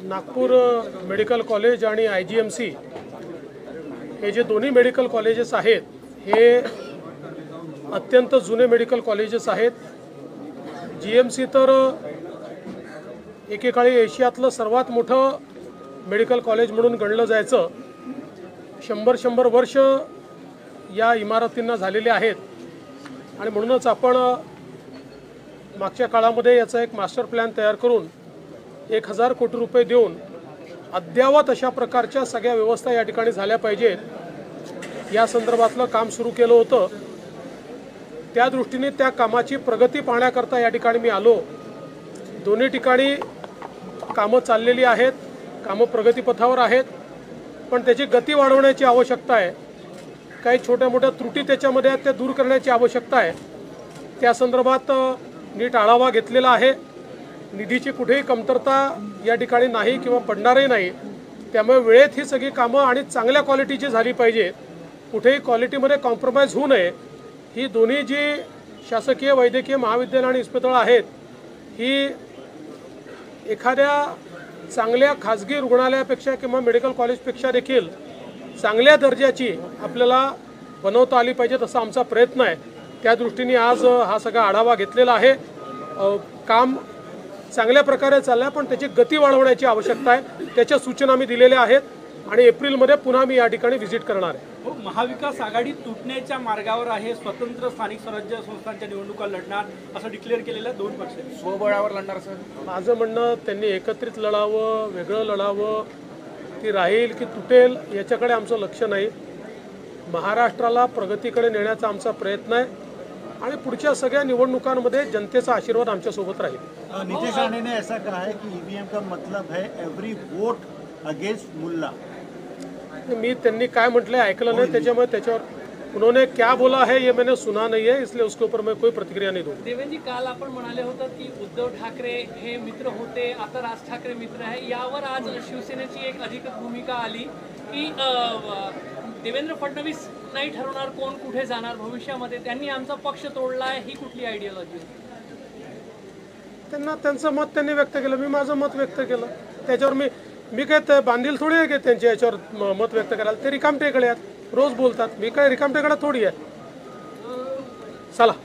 Nagpur medical college आणि IGMC हे जे दोन्ही मेडिकल कॉलेजेस आहेत हे अत्यंत जुने मेडिकल कॉलेजेस आहेत। GMC तर एकेकाळी एशियातलं सर्वात मोठं मेडिकल कॉलेज म्हणून गणलं जायचं। 100 वर्ष या इमारतींना झालेले आहेत आणि म्हणूनच आपण मागच्या काळामध्ये याचा एक मास्टर प्लॅन तयार करून 1000 कोटी रुपये देऊन अद्यावत अशा प्रकारच्या सगळ्या व्यवस्था या ठिकाणी झाल्या पाहिजेत या संदर्भातलं काम सुरू केलं होतं। त्या दृष्टीने त्या कामाची प्रगती पाहण्याकरता या ठिकाणी मी आलो। दोन्ही ठिकाणी कामं चाललेली आहेत, कामं प्रगतीपथावर आहेत, पण त्याची गती वाढवण्याची आवश्यकता आहे। काही छोट्या मोठ्या त्रुटी त्याच्यामध्ये आहेत, त्या दूर करण्याची आवश्यकता आहे। त्या संदर्भात नीट आढावा घेतलेला आहे। निधीची कुठेही कमतरता या ठिकाणी नाही किंवा पडणारही नाही, त्यामुळे वेळेत ही सगळी कामं आणि चांगल्या क्वालिटीची झाली पाहिजे। कुठेही क्वालिटीमध्ये कॉम्प्रोमाइज होऊ नये। ही दोन्ही जी शासकीय वैद्यकीय महाविद्यालय आणि इस्पितळं आहेत ही एखाद्या चांगल्या खाजगी रुग्णालयापेक्षा किंवा मेडिकल कॉलेजपेक्षा देखील चांगल्या दर्जाची आपल्याला बनवता आली पाहिजेत असा आमचा प्रयत्न आहे। त्या दृष्टीने आज हा सगळा आढावा घेतलेला आहे। काम चांगल्या प्रकारे चाललं आहे, पण त्याची गती वाढवण्याची आवश्यकता आहे। त्याच्या सूचना मी दिलेल्या आहेत आणि एप्रिलमध्ये पुन्हा मी या ठिकाणी व्हिजिट करणार आहे। महाविकास आघाडी तुटण्याच्या मार्गावर आहे, स्वतंत्र स्थानिक स्वराज्य संस्थांच्या निवडणुका लढणार असं डिक्लेअर केलेलं आहे। दोन पक्ष स्वबळावर लढणार सर। माझं म्हणणं त्यांनी एकत्रित लढावं, वेगळं लढावं, ती राहील की तुटेल याच्याकडे आमचं लक्ष नाही। महाराष्ट्राला प्रगतीकडे नेण्याचा आमचा प्रयत्न आहे आणि पुढच्या सगळ्या निवडणुकांमध्ये जनतेचा आशीर्वाद आमच्या सोबत राहील। नीतीश राणे ने ऐसा कहा है कि EVM का मतलब है एवरी वोट अगेंस्ट मुल्ला। मी त्यांनी काय म्हटलं ऐकलं नाही, त्याच्यामुळे त्याच्यावर उन्होंने क्या बोला है ये मैंने सुना नहीं है, इसलिए उसके ऊपर मैं कोई प्रतिक्रिया नहीं दूंगा। देवेंद्र जी, काल आपण म्हणाले होते की उद्धव ठाकरे हे मित्र होते, आता राज ठाकरे मित्र आहे। यावर आज शिवसेनेची एक अधिकृत भूमिका आली की देवेंद्र फडणवीस नाही ठरवणार कोण कुठे जाणार भविष्यामध्ये, त्यांनी आमचा पक्ष तोडला आहे, ही कुठली आयडियोलॉजी? त्यांना त्यांचं मत त्यांनी व्यक्त केलं, मी माझं मत व्यक्त केलं। त्याच्यावर मी काय बांधील थोडी आहे की त्यांच्या याच्यावर मत व्यक्त करायला। ते रिकामटेकडे आहेत, रोज बोलतात, मी काय रिकामटेकडे थोडी आहे। चला।